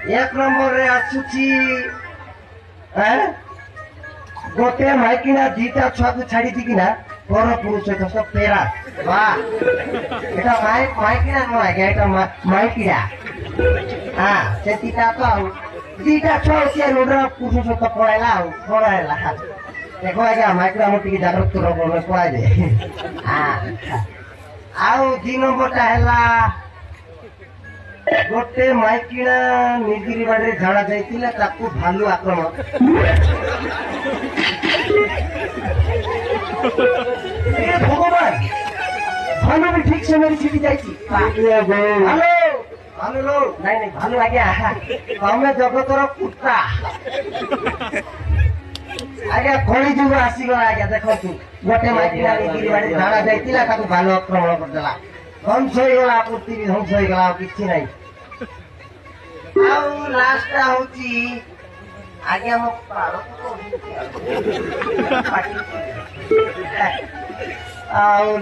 एक नंबर रे आसुची गोटे माइकिना दीटा छुआ को छाड़ी दी किना पर पुरुष तो पेरा वाह एटा माइकिना न आगे एटा माइकिना हां से दीटा तो दीटा छुआ से रोडरा पुरुष तो पड़ाइला देखो आगे माइकिना मोटी की जागरूक तो रोड में पड़ा दे हां आउ दी नंबरटा हैला गोटे माइकिना निगिरी बाड़े झाड़ा जाइतिला ताकू भालू आक्रमण ए भगवान भालू भी ठीक से मेरी सीटी जाइछि हेलो भालू लो नहीं भालू आ गया हमें जगतर कुत्ता आगे कली जुग आसी गला आगे देखो तू गोटे माइकिना निगिरी बाड़े झाड़ा जाइतिला ताकू भालू आक्रमण कर देला ध्वंस हो गला पूर्ति भी ध्वंस हो गला किछि नहीं आउ लास्ट होची आगे हम पारो तो आउ